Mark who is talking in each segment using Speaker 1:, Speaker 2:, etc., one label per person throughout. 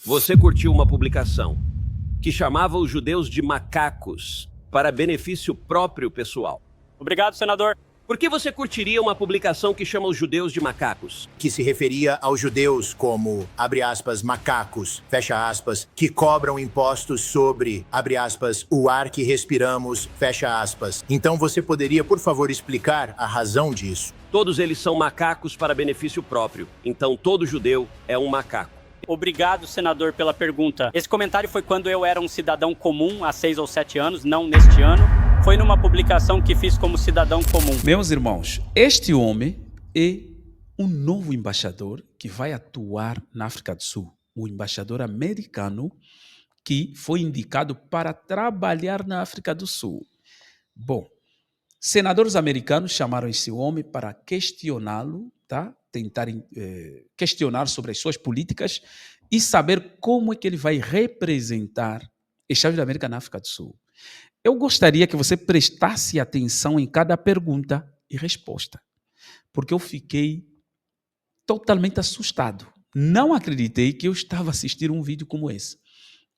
Speaker 1: Você curtiu uma publicação que chamava os judeus de macacos para benefício próprio pessoal.
Speaker 2: Obrigado, senador.
Speaker 1: Por que você curtiria uma publicação que chama os judeus de macacos?
Speaker 3: Que se referia aos judeus como, abre aspas, macacos, fecha aspas, que cobram impostos sobre, abre aspas, o ar que respiramos, fecha aspas. Então você poderia, por favor, explicar a razão disso?
Speaker 1: Todos eles são macacos para benefício próprio. Então todo judeu é um macaco.
Speaker 2: Obrigado, senador, pela pergunta. Esse comentário foi quando eu era um cidadão comum, há 6 ou 7 anos, não neste ano. Foi numa publicação que fiz como cidadão comum.
Speaker 4: Meus irmãos, este homem é um novo embaixador que vai atuar na África do Sul. O embaixador americano que foi indicado para trabalhar na África do Sul. Bom, senadores americanos chamaram esse homem para questioná-lo, tá? Tentarem questionar sobre as suas políticas e saber como é que ele vai representar Estados da América na África do Sul. Eu gostaria que você prestasse atenção em cada pergunta e resposta, porque eu fiquei totalmente assustado. Não acreditei que eu estava assistindo um vídeo como esse.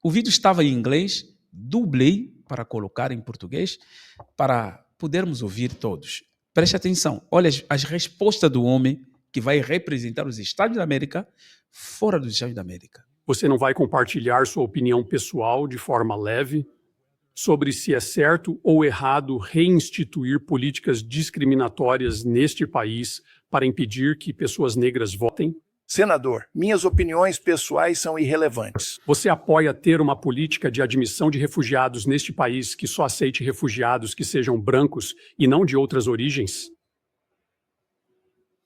Speaker 4: O vídeo estava em inglês, dublei para colocar em português, para podermos ouvir todos. Preste atenção, olha as respostas do homem que vai representar os Estados da América fora dos Estados da América.
Speaker 5: Você não vai compartilhar sua opinião pessoal de forma leve sobre se é certo ou errado reinstituir políticas discriminatórias neste país para impedir que pessoas negras votem?
Speaker 3: Senador, minhas opiniões pessoais são irrelevantes.
Speaker 5: Você apoia ter uma política de admissão de refugiados neste país que só aceite refugiados que sejam brancos e não de outras origens?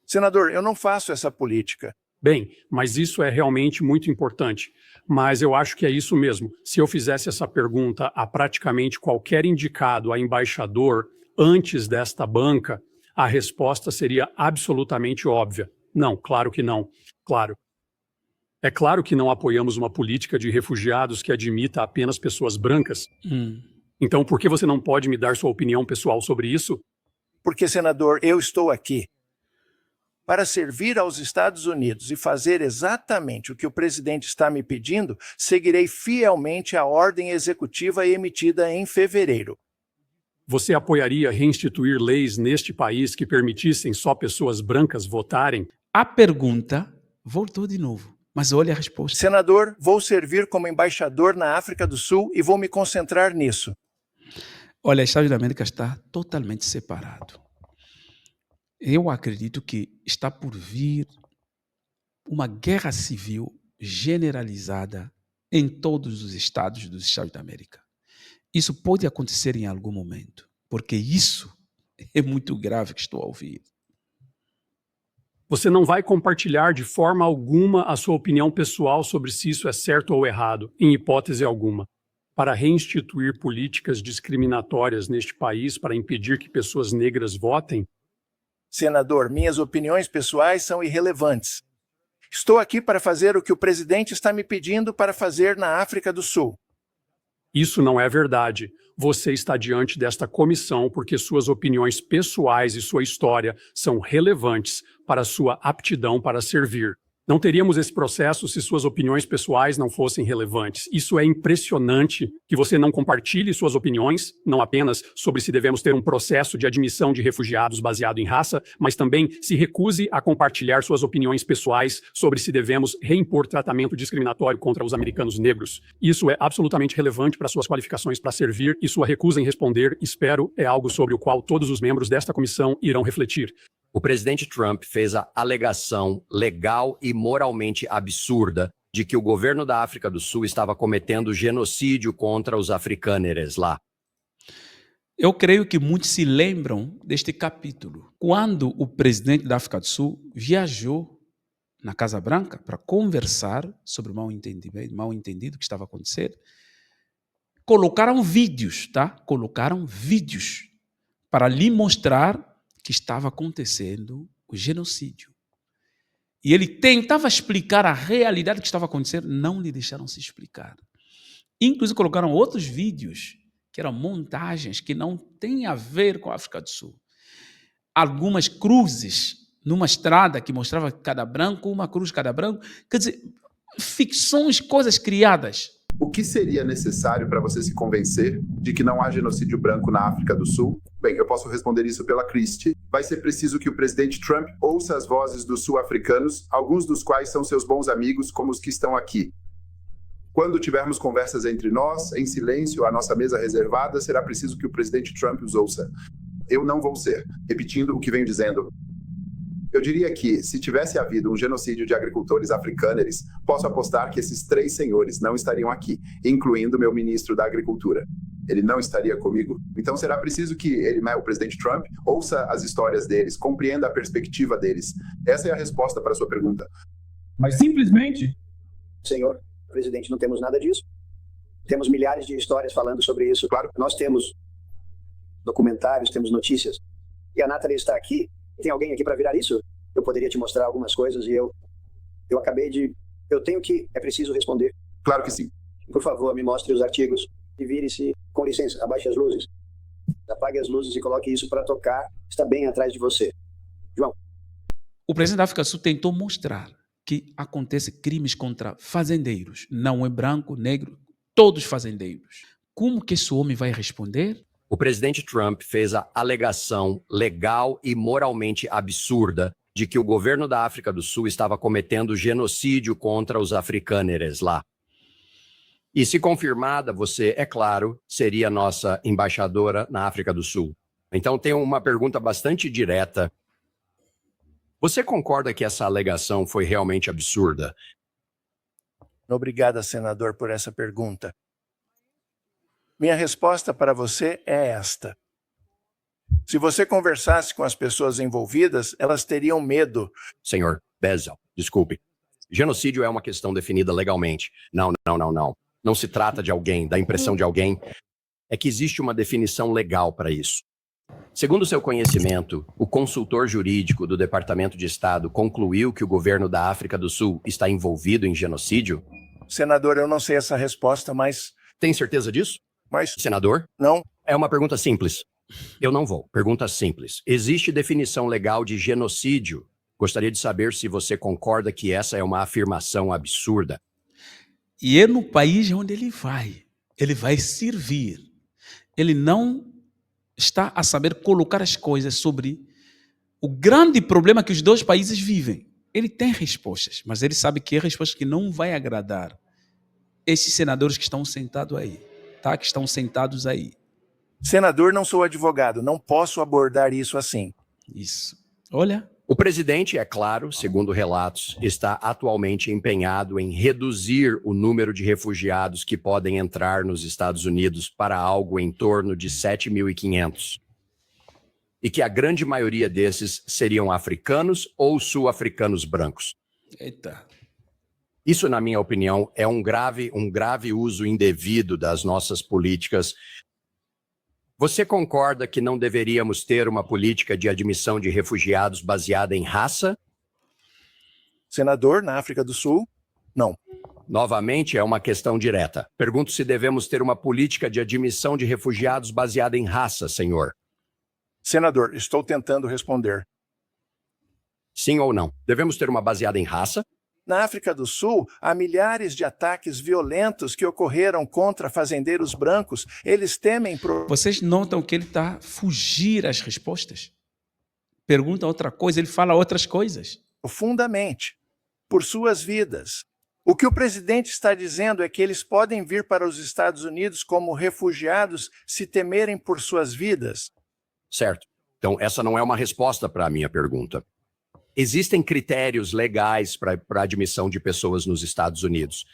Speaker 3: Senador, eu não faço essa política.
Speaker 5: Bem, mas isso é realmente muito importante. Mas eu acho que é isso mesmo. Se eu fizesse essa pergunta a praticamente qualquer indicado a embaixador antes desta banca, a resposta seria absolutamente óbvia. Não, claro que não. Claro. É claro que não apoiamos uma política de refugiados que admita apenas pessoas brancas. Então, por que você não pode me dar sua opinião pessoal sobre isso?
Speaker 3: Porque, senador, eu estou aqui para servir aos Estados Unidos e fazer exatamente o que o presidente está me pedindo, seguirei fielmente a ordem executiva emitida em fevereiro.
Speaker 5: Você apoiaria reinstituir leis neste país que permitissem só pessoas brancas votarem?
Speaker 4: A pergunta voltou de novo, mas olha a resposta.
Speaker 3: Senador, vou servir como embaixador na África do Sul e vou me concentrar nisso.
Speaker 4: Olha, o Estado da América está totalmente separado. Eu acredito que está por vir uma guerra civil generalizada em todos os estados dos Estados da América. Isso pode acontecer em algum momento, porque isso é muito grave que estou a ouvir.
Speaker 5: Você não vai compartilhar de forma alguma a sua opinião pessoal sobre se isso é certo ou errado, em hipótese alguma. Para reinstituir políticas discriminatórias neste país para impedir que pessoas negras votem?
Speaker 3: Senador, minhas opiniões pessoais são irrelevantes. Estou aqui para fazer o que o presidente está me pedindo para fazer na África do Sul.
Speaker 5: Isso não é verdade. Você está diante desta comissão porque suas opiniões pessoais e sua história são relevantes para sua aptidão para servir. Não teríamos esse processo se suas opiniões pessoais não fossem relevantes. Isso é impressionante que você não compartilhe suas opiniões, não apenas sobre se devemos ter um processo de admissão de refugiados baseado em raça, mas também se recuse a compartilhar suas opiniões pessoais sobre se devemos reimpor tratamento discriminatório contra os americanos negros. Isso é absolutamente relevante para suas qualificações para servir e sua recusa em responder, espero, é algo sobre o qual todos os membros desta comissão irão refletir.
Speaker 6: O presidente Trump fez a alegação legal e moralmente absurda de que o governo da África do Sul estava cometendo genocídio contra os africâneres lá.
Speaker 4: Eu creio que muitos se lembram deste capítulo, quando o presidente da África do Sul viajou na Casa Branca para conversar sobre o mal-entendido que estava acontecendo. Colocaram vídeos, tá? Colocaram vídeos para lhe mostrar que estava acontecendo o genocídio. E ele tentava explicar a realidade que estava acontecendo, não lhe deixaram se explicar. Inclusive colocaram outros vídeos, que eram montagens que não têm a ver com a África do Sul. Algumas cruzes numa estrada que mostrava cada branco, uma cruz cada branco. Quer dizer, ficções, coisas criadas.
Speaker 7: O que seria necessário para você se convencer de que não há genocídio branco na África do Sul? Bem, eu posso responder isso pela Christie. Vai ser preciso que o presidente Trump ouça as vozes dos sul-africanos, alguns dos quais são seus bons amigos, como os que estão aqui. Quando tivermos conversas entre nós, em silêncio, à nossa mesa reservada, será preciso que o presidente Trump os ouça. Eu não vou ser, repetindo o que venho dizendo. Eu diria que, se tivesse havido um genocídio de agricultores africâneres, posso apostar que esses 3 senhores não estariam aqui, incluindo meu ministro da Agricultura. Ele não estaria comigo. Então será preciso que ele, o presidente Trump, ouça as histórias deles, compreenda a perspectiva deles. Essa é a resposta para a sua pergunta.
Speaker 8: Mas simplesmente...
Speaker 9: Senhor presidente, não temos nada disso. Temos milhares de histórias falando sobre isso.
Speaker 7: Claro.
Speaker 9: Nós temos documentários, temos notícias. E a Nathalie está aqui. Tem alguém aqui para virar isso? Eu poderia te mostrar algumas coisas e eu acabei de... Eu tenho que... É preciso responder.
Speaker 7: Claro que sim.
Speaker 9: Por favor, me mostre os artigos e vire-se... Com licença, abaixe as luzes. Apague as luzes e coloque isso para tocar. Está bem atrás de você. João.
Speaker 4: O presidente da África do Sul tentou mostrar que acontecem crimes contra fazendeiros. Não é branco, negro, todos fazendeiros. Como que esse homem vai responder?
Speaker 6: O presidente Trump fez a alegação legal e moralmente absurda de que o governo da África do Sul estava cometendo genocídio contra os africâneres lá. E se confirmada, você, é claro, seria nossa embaixadora na África do Sul. Então tenho uma pergunta bastante direta. Você concorda que essa alegação foi realmente absurda?
Speaker 10: Obrigada, senador, por essa pergunta. Minha resposta para você é esta. Se você conversasse com as pessoas envolvidas, elas teriam medo.
Speaker 6: Senhor Bezel, desculpe. Genocídio é uma questão definida legalmente. Não. Não se trata de alguém, da impressão de alguém. É que existe uma definição legal para isso. Segundo seu conhecimento, o consultor jurídico do Departamento de Estado concluiu que o governo da África do Sul está envolvido em genocídio?
Speaker 10: Senador, eu não sei essa resposta, mas...
Speaker 6: Tem certeza disso?
Speaker 10: Mas...
Speaker 6: Senador?
Speaker 10: Não.
Speaker 6: É uma pergunta simples. Eu não vou. Pergunta simples. Existe definição legal de genocídio? Gostaria de saber se você concorda que essa é uma afirmação absurda.
Speaker 4: E é no país onde ele vai servir. Ele não está a saber colocar as coisas sobre o grande problema que os dois países vivem. Ele tem respostas, mas ele sabe que é resposta que não vai agradar esses senadores que estão sentados aí, tá? Que estão sentados aí.
Speaker 10: Senador, não sou advogado, não posso abordar isso assim.
Speaker 4: Isso. Olha.
Speaker 6: O presidente, é claro, segundo relatos, está atualmente empenhado em reduzir o número de refugiados que podem entrar nos Estados Unidos para algo em torno de 7.500. E que a grande maioria desses seriam africanos ou sul-africanos brancos.
Speaker 4: Eita.
Speaker 6: Isso, na minha opinião, é um grave uso indevido das nossas políticas. Você concorda que não deveríamos ter uma política de admissão de refugiados baseada em raça?
Speaker 10: Senador, na África do Sul, não.
Speaker 6: Novamente, é uma questão direta. Pergunto se devemos ter uma política de admissão de refugiados baseada em raça, senhor.
Speaker 10: Senador, estou tentando responder.
Speaker 6: Sim ou não? Devemos ter uma baseada em raça?
Speaker 10: Na África do Sul, há milhares de ataques violentos que ocorreram contra fazendeiros brancos. Eles temem...
Speaker 4: Vocês notam que ele está a fugir às respostas? Pergunta outra coisa, ele fala outras coisas.
Speaker 10: Profundamente, por suas vidas. O que o presidente está dizendo é que eles podem vir para os Estados Unidos como refugiados se temerem por suas vidas.
Speaker 6: Certo. Então, essa não é uma resposta para a minha pergunta. Existem critérios legais para a admissão de pessoas nos Estados Unidos.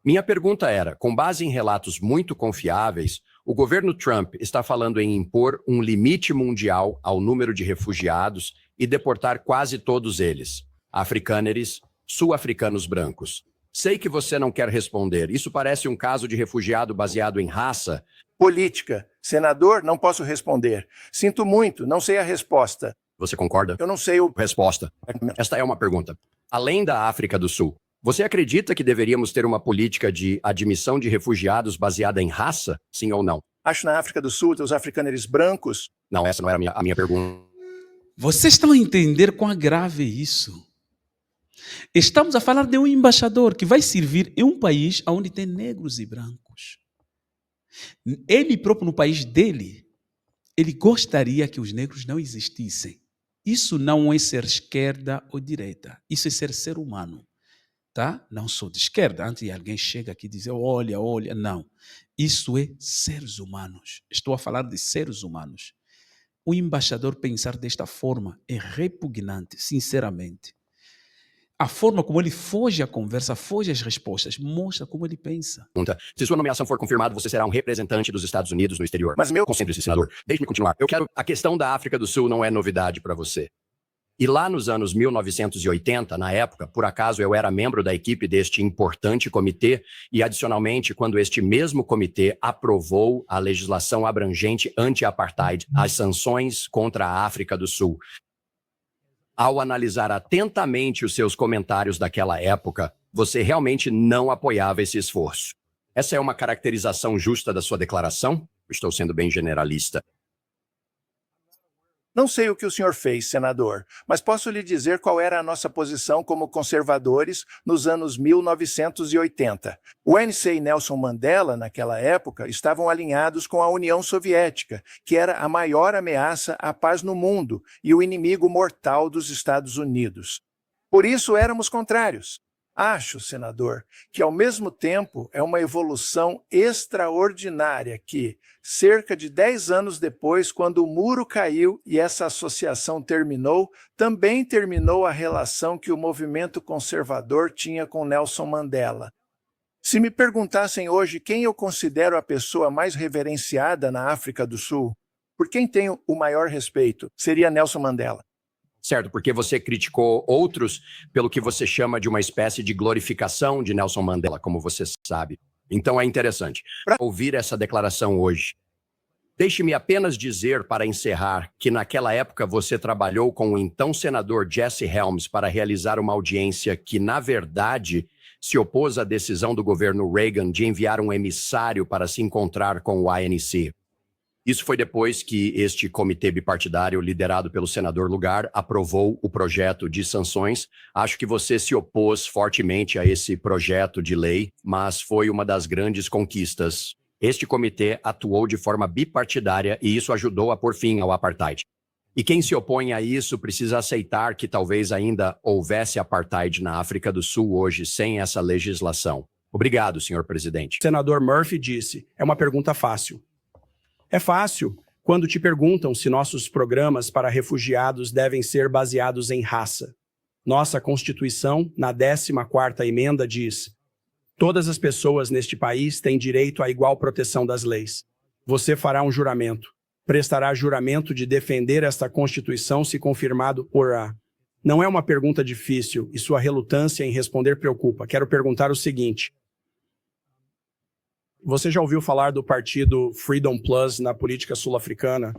Speaker 6: Minha pergunta era, com base em relatos muito confiáveis, o governo Trump está falando em impor um limite mundial ao número de refugiados e deportar quase todos eles, africâneres, sul-africanos brancos. Sei que você não quer responder. Isso parece um caso de refugiado baseado em raça.
Speaker 10: Política. Senador, não posso responder. Sinto muito, não sei a resposta.
Speaker 6: Você concorda?
Speaker 10: Eu não sei o...
Speaker 6: Resposta. Esta é uma pergunta. Além da África do Sul, você acredita que deveríamos ter uma política de admissão de refugiados baseada em raça? Sim ou não?
Speaker 10: Acho na África do Sul, os africâneres brancos...
Speaker 6: Não, essa não era a minha pergunta.
Speaker 4: Vocês estão a entender quão grave é isso? Estamos a falar de um embaixador que vai servir em um país onde tem negros e brancos. Ele próprio, no país dele, ele gostaria que os negros não existissem. Isso não é ser esquerda ou direita. Isso é ser humano. Tá? Não sou de esquerda. Antes de alguém chega aqui e dizer, olha, olha. Não. Isso é seres humanos. Estou a falar de seres humanos. O embaixador pensar desta forma é repugnante, sinceramente. A forma como ele foge à conversa, foge às respostas, mostra como ele pensa.
Speaker 6: Se sua nomeação for confirmada, você será um representante dos Estados Unidos no exterior.
Speaker 3: Mas
Speaker 6: Concentre-se, senador. Deixe-me continuar. A questão da África do Sul não é novidade para você. E lá nos anos 1980, na época, por acaso eu era membro da equipe deste importante comitê e, adicionalmente, quando este mesmo comitê aprovou a legislação abrangente anti-apartheid, as sanções contra a África do Sul. Ao analisar atentamente os seus comentários daquela época, você realmente não apoiava esse esforço. Essa é uma caracterização justa da sua declaração? Estou sendo bem generalista.
Speaker 10: Não sei o que o senhor fez, senador, mas posso lhe dizer qual era a nossa posição como conservadores nos anos 1980. O ANC e Nelson Mandela, naquela época, estavam alinhados com a União Soviética, que era a maior ameaça à paz no mundo e o inimigo mortal dos Estados Unidos. Por isso éramos contrários. Acho, senador, que ao mesmo tempo é uma evolução extraordinária que, cerca de 10 anos depois, quando o muro caiu e essa associação terminou, também terminou a relação que o movimento conservador tinha com Nelson Mandela. Se me perguntassem hoje quem eu considero a pessoa mais reverenciada na África do Sul, por quem tenho o maior respeito, seria Nelson Mandela.
Speaker 6: Certo, porque você criticou outros pelo que você chama de uma espécie de glorificação de Nelson Mandela, como você sabe. Então é interessante ouvir essa declaração hoje. Deixe-me apenas dizer, para encerrar, que naquela época você trabalhou com o então senador Jesse Helms para realizar uma audiência que, na verdade, se opôs à decisão do governo Reagan de enviar um emissário para se encontrar com o ANC. Isso foi depois que este comitê bipartidário, liderado pelo senador Lugar, aprovou o projeto de sanções. Acho que você se opôs fortemente a esse projeto de lei, mas foi uma das grandes conquistas. Este comitê atuou de forma bipartidária e isso ajudou a pôr fim ao apartheid. E quem se opõe a isso precisa aceitar que talvez ainda houvesse apartheid na África do Sul hoje sem essa legislação. Obrigado, senhor presidente.
Speaker 5: O senador Murphy disse, é uma pergunta fácil. É fácil quando te perguntam se nossos programas para refugiados devem ser baseados em raça. Nossa Constituição, na 14ª emenda, diz: todas as pessoas neste país têm direito à igual proteção das leis. Você fará um juramento. Prestará juramento de defender esta Constituição se confirmado por A. Não é uma pergunta difícil e sua relutância em responder preocupa. Quero perguntar o seguinte. Você já ouviu falar do partido Freedom Plus na política sul-africana?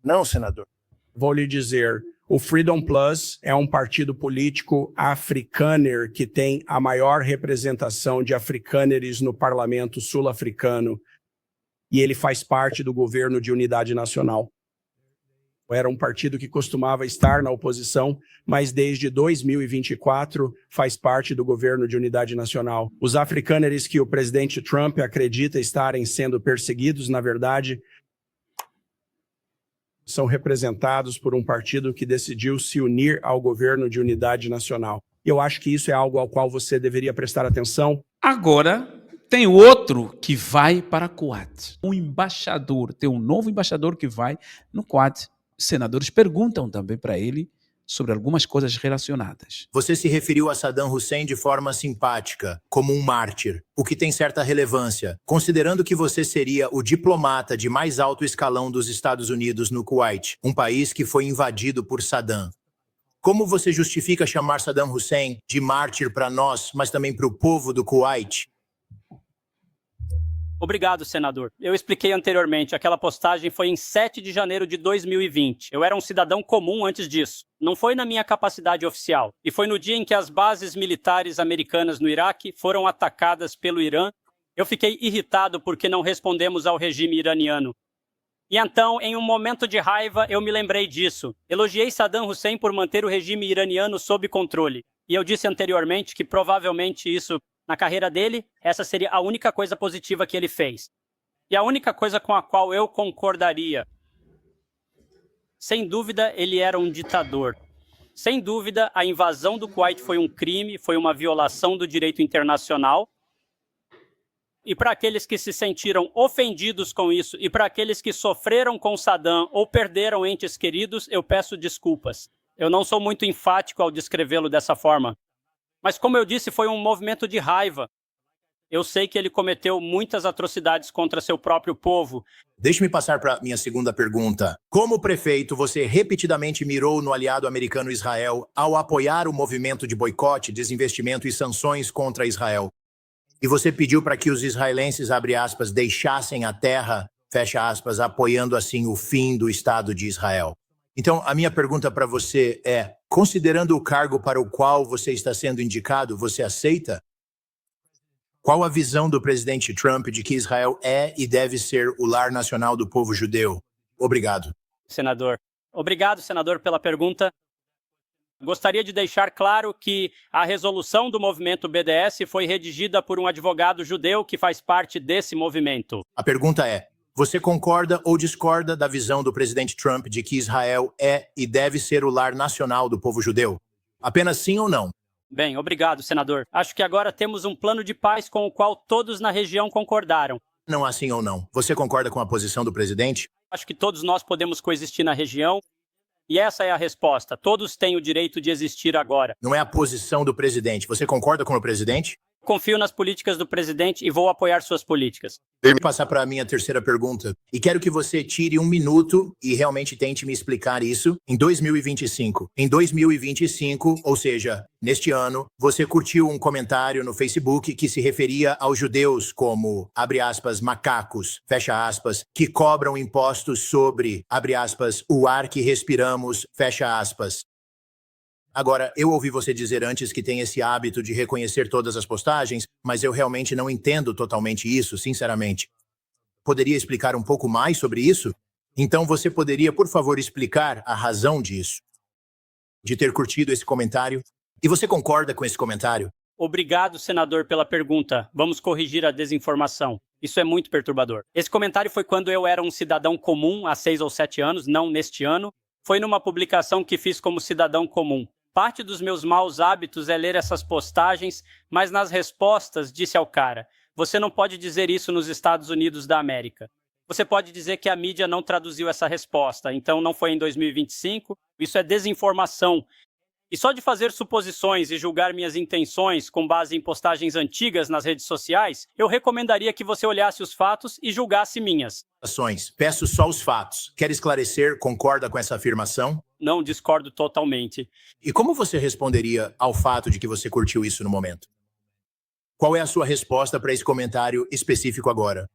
Speaker 10: Não, senador.
Speaker 5: Vou lhe dizer, o Freedom Plus é um partido político africâner que tem a maior representação de africâneres no parlamento sul-africano e ele faz parte do governo de unidade nacional. Era um partido que costumava estar na oposição, mas desde 2024 faz parte do governo de unidade nacional. Os africâneres que o presidente Trump acredita estarem sendo perseguidos, na verdade, são representados por um partido que decidiu se unir ao governo de unidade nacional. Eu acho que isso é algo ao qual você deveria prestar atenção.
Speaker 4: Agora, tem outro que vai para Quad. Um embaixador, tem um novo embaixador que vai no Quad. Senadores perguntam também para ele sobre algumas coisas relacionadas.
Speaker 3: Você se referiu a Saddam Hussein de forma simpática, como um mártir, o que tem certa relevância, considerando que você seria o diplomata de mais alto escalão dos Estados Unidos no Kuwait, um país que foi invadido por Saddam. Como você justifica chamar Saddam Hussein de mártir para nós, mas também para o povo do Kuwait?
Speaker 2: Obrigado, senador. Eu expliquei anteriormente, aquela postagem foi em 7 de janeiro de 2020. Eu era um cidadão comum antes disso. Não foi na minha capacidade oficial. E foi no dia em que as bases militares americanas no Iraque foram atacadas pelo Irã. Eu fiquei irritado porque não respondemos ao regime iraniano. E então, em um momento de raiva, eu me lembrei disso. Elogiei Saddam Hussein por manter o regime iraniano sob controle. E eu disse anteriormente que provavelmente isso, na carreira dele, essa seria a única coisa positiva que ele fez. E a única coisa com a qual eu concordaria. Sem dúvida, ele era um ditador. Sem dúvida, a invasão do Kuwait foi um crime, foi uma violação do direito internacional. E para aqueles que se sentiram ofendidos com isso, e para aqueles que sofreram com Saddam ou perderam entes queridos, eu peço desculpas. Eu não sou muito enfático ao descrevê-lo dessa forma. Mas como eu disse, foi um movimento de raiva. Eu sei que ele cometeu muitas atrocidades contra seu próprio povo.
Speaker 3: Deixe-me passar para minha segunda pergunta. Como prefeito, você repetidamente mirou no aliado americano Israel ao apoiar o movimento de boicote, desinvestimento e sanções contra Israel. E você pediu para que os israelenses, abre aspas, deixassem a terra, fecha aspas, apoiando assim o fim do Estado de Israel. Então, a minha pergunta para você é, considerando o cargo para o qual você está sendo indicado, você aceita? Qual a visão do presidente Trump de que Israel é e deve ser o lar nacional do povo judeu? Obrigado.
Speaker 2: Senador. Obrigado, senador, pela pergunta. Gostaria de deixar claro que a resolução do movimento BDS foi redigida por um advogado judeu que faz parte desse movimento.
Speaker 3: A pergunta é, você concorda ou discorda da visão do presidente Trump de que Israel é e deve ser o lar nacional do povo judeu? Apenas sim ou não?
Speaker 2: Bem, obrigado, senador. Acho que agora temos um plano de paz com o qual todos na região concordaram.
Speaker 3: Não há sim ou não. Você concorda com a posição do presidente?
Speaker 2: Acho que todos nós podemos coexistir na região. E essa é a resposta. Todos têm o direito de existir agora.
Speaker 3: Não é a posição do presidente. Você concorda com o presidente?
Speaker 2: Confio nas políticas do presidente e vou apoiar suas políticas.
Speaker 3: Vou passar para a minha terceira pergunta. E quero que você tire um minuto e realmente tente me explicar isso em 2025. Em 2025, ou seja, neste ano, você curtiu um comentário no Facebook que se referia aos judeus como, abre aspas, macacos, fecha aspas, que cobram impostos sobre, abre aspas, o ar que respiramos, fecha aspas. Agora, eu ouvi você dizer antes que tem esse hábito de reconhecer todas as postagens, mas eu realmente não entendo totalmente isso, sinceramente. Poderia explicar um pouco mais sobre isso? Então você poderia, por favor, explicar a razão disso? De ter curtido esse comentário? E você concorda com esse comentário?
Speaker 2: Obrigado, senador, pela pergunta. Vamos corrigir a desinformação. Isso é muito perturbador. Esse comentário foi quando eu era um cidadão comum, há 6 ou 7 anos, não neste ano. Foi numa publicação que fiz como cidadão comum. Parte dos meus maus hábitos é ler essas postagens, mas nas respostas disse ao cara, você não pode dizer isso nos Estados Unidos da América. Você pode dizer que a mídia não traduziu essa resposta, então não foi em 2025, isso é desinformação. E só de fazer suposições e julgar minhas intenções com base em postagens antigas nas redes sociais, eu recomendaria que você olhasse os fatos e julgasse minhas.
Speaker 3: Peço só os fatos. Quer esclarecer, concorda com essa afirmação?
Speaker 2: Não, discordo totalmente.
Speaker 3: E como você responderia ao fato de que você curtiu isso no momento? Qual é a sua resposta para esse comentário específico agora?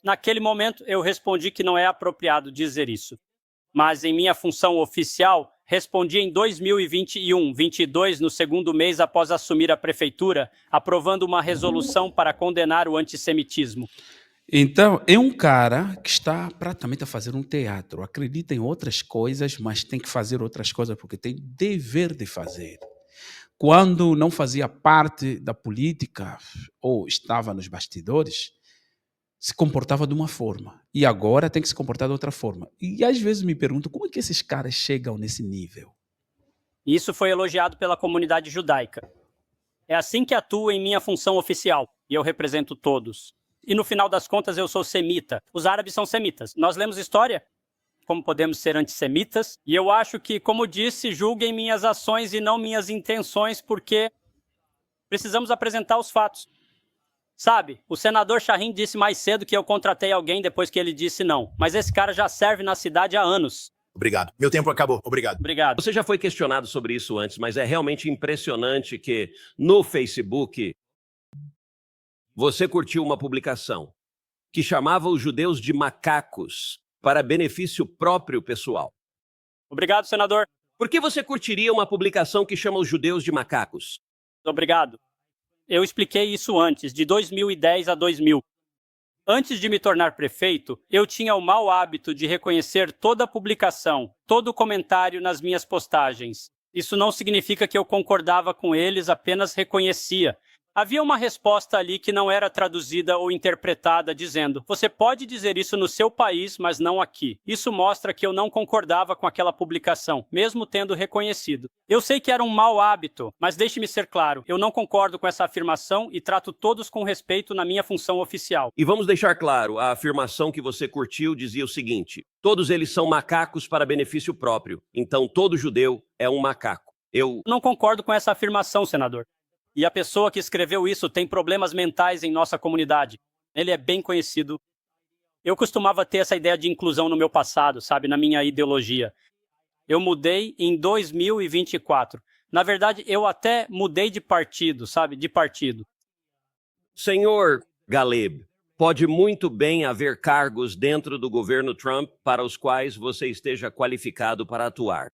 Speaker 2: Naquele momento, eu respondi que não é apropriado dizer isso. Mas em minha função oficial, respondi em 2021, 22, no segundo mês após assumir a prefeitura, aprovando uma resolução para condenar o antissemitismo.
Speaker 4: Então, é um cara que está praticamente a fazer um teatro. Acredita em outras coisas, mas tem que fazer outras coisas porque tem dever de fazer. Quando não fazia parte da política ou estava nos bastidores, se comportava de uma forma. E agora tem que se comportar de outra forma. E às vezes me pergunto como é que esses caras chegam nesse nível.
Speaker 2: Isso foi elogiado pela comunidade judaica. É assim que atuo em minha função oficial, e eu represento todos. E no final das contas eu sou semita. Os árabes são semitas. Nós lemos história? Como podemos ser antissemitas? E eu acho que, como disse, julguem minhas ações e não minhas intenções, porque precisamos apresentar os fatos. Sabe, o senador Shahin disse mais cedo que eu contratei alguém depois que ele disse não. Mas esse cara já serve na cidade há anos.
Speaker 3: Obrigado. Meu tempo acabou. Obrigado.
Speaker 2: Obrigado.
Speaker 1: Você já foi questionado sobre isso antes, mas é realmente impressionante que no Facebook você curtiu uma publicação que chamava os judeus de macacos para benefício próprio pessoal.
Speaker 2: Obrigado, senador.
Speaker 1: Por que você curtiria uma publicação que chama os judeus de macacos?
Speaker 2: Obrigado. Eu expliquei isso antes, de 2010 a 2000. Antes de me tornar prefeito, eu tinha o mau hábito de reconhecer toda publicação, todo comentário nas minhas postagens. Isso não significa que eu concordava com eles, apenas reconhecia. Havia uma resposta ali que não era traduzida ou interpretada, dizendo: você pode dizer isso no seu país, mas não aqui. Isso mostra que eu não concordava com aquela publicação, mesmo tendo reconhecido. Eu sei que era um mau hábito, mas deixe-me ser claro, eu não concordo com essa afirmação e trato todos com respeito na minha função oficial.
Speaker 1: E vamos deixar claro, a afirmação que você curtiu dizia o seguinte: todos eles são macacos para benefício próprio, então todo judeu é um macaco. Eu
Speaker 2: não concordo com essa afirmação, senador. E a pessoa que escreveu isso tem problemas mentais em nossa comunidade. Ele é bem conhecido. Eu costumava ter essa ideia de inclusão no meu passado, sabe, na minha ideologia. Eu mudei em 2024. Na verdade, eu até mudei de partido, sabe, de partido.
Speaker 1: Senhor Galeb, pode muito bem haver cargos dentro do governo Trump para os quais você esteja qualificado para atuar,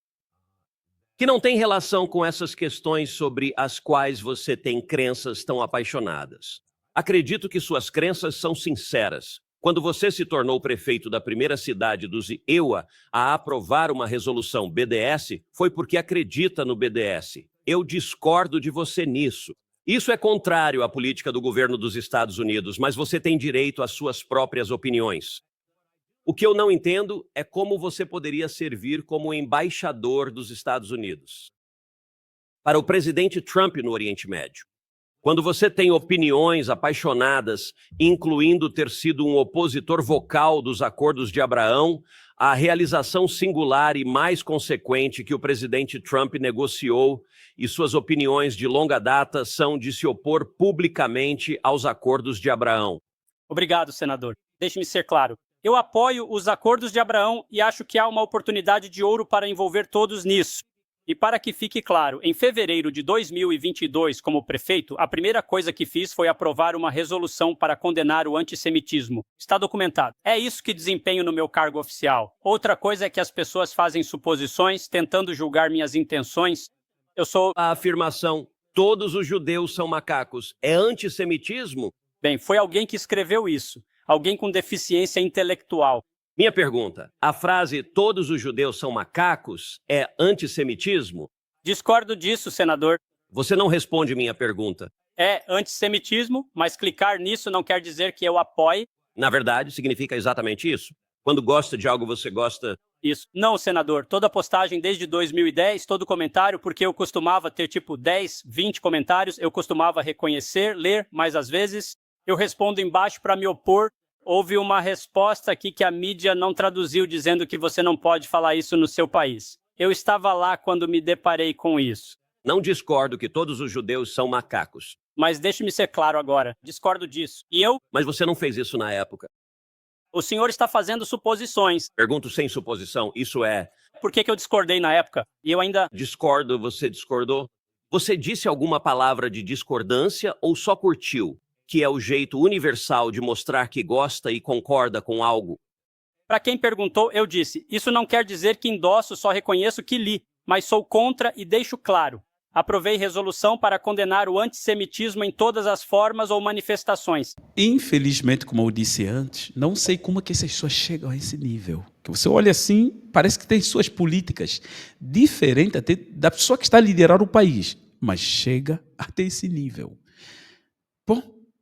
Speaker 1: que não tem relação com essas questões sobre as quais você tem crenças tão apaixonadas. Acredito que suas crenças são sinceras. Quando você se tornou prefeito da primeira cidade dos EUA a aprovar uma resolução BDS, foi porque acredita no BDS. Eu discordo de você nisso. Isso é contrário à política do governo dos Estados Unidos, mas você tem direito às suas próprias opiniões. O que eu não entendo é como você poderia servir como embaixador dos Estados Unidos para o presidente Trump no Oriente Médio, quando você tem opiniões apaixonadas, incluindo ter sido um opositor vocal dos Acordos de Abraão, a realização singular e mais consequente que o presidente Trump negociou, e suas opiniões de longa data são de se opor publicamente aos Acordos de Abraão.
Speaker 2: Obrigado, senador. Deixe-me ser claro. Eu apoio os Acordos de Abraão e acho que há uma oportunidade de ouro para envolver todos nisso. E para que fique claro, em fevereiro de 2022, como prefeito, a primeira coisa que fiz foi aprovar uma resolução para condenar o antissemitismo. Está documentado. É isso que desempenho no meu cargo oficial. Outra coisa é que as pessoas fazem suposições, tentando julgar minhas intenções.
Speaker 1: A afirmação, todos os judeus são macacos, é antissemitismo?
Speaker 2: Bem, foi alguém que escreveu isso. Alguém com deficiência intelectual.
Speaker 1: Minha pergunta, a frase todos os judeus são macacos é antissemitismo?
Speaker 2: Discordo disso, senador.
Speaker 1: Você não responde minha pergunta.
Speaker 2: É antissemitismo, mas clicar nisso não quer dizer que eu apoie.
Speaker 1: Na verdade, significa exatamente isso. Quando gosta de algo, você gosta...
Speaker 2: Isso. Não, senador. Toda postagem desde 2010, todo comentário, porque eu costumava ter tipo 10, 20 comentários, eu costumava reconhecer, ler, mas às vezes eu respondo embaixo para me opor. Houve uma resposta aqui que a mídia não traduziu, dizendo que você não pode falar isso no seu país. Eu estava lá quando me deparei com isso.
Speaker 1: Não discordo que todos os judeus são macacos.
Speaker 2: Mas deixe-me ser claro agora. Discordo disso. E eu?
Speaker 1: Mas você não fez isso na época.
Speaker 2: O senhor está fazendo suposições.
Speaker 1: Pergunto sem suposição, isso é...
Speaker 2: Por que eu discordei na época? E eu ainda...
Speaker 1: Discordo, você discordou? Você disse alguma palavra de discordância ou só curtiu? Que é o jeito universal de mostrar que gosta e concorda com algo?
Speaker 2: Para quem perguntou, eu disse, isso não quer dizer que endosso, só reconheço que li, mas sou contra e deixo claro. Aprovei resolução para condenar o antissemitismo em todas as formas ou manifestações.
Speaker 4: Infelizmente, como eu disse antes, não sei como é que essas pessoas chegam a esse nível. Que você olha assim, parece que tem suas políticas diferentes até da pessoa que está a liderar o país, mas chega até esse nível. Bom,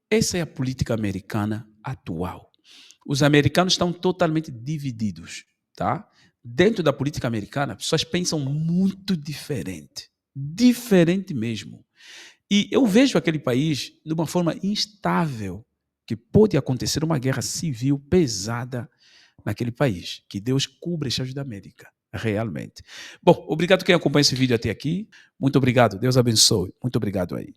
Speaker 4: essa é a política americana atual. Os americanos estão totalmente divididos, tá? Dentro da política americana, as pessoas pensam muito diferente. Diferente mesmo. E eu vejo aquele país de uma forma instável, que pode acontecer uma guerra civil pesada naquele país. Que Deus cubra os Estados da América, realmente. Bom, obrigado quem acompanha esse vídeo até aqui. Muito obrigado. Deus abençoe. Muito obrigado aí.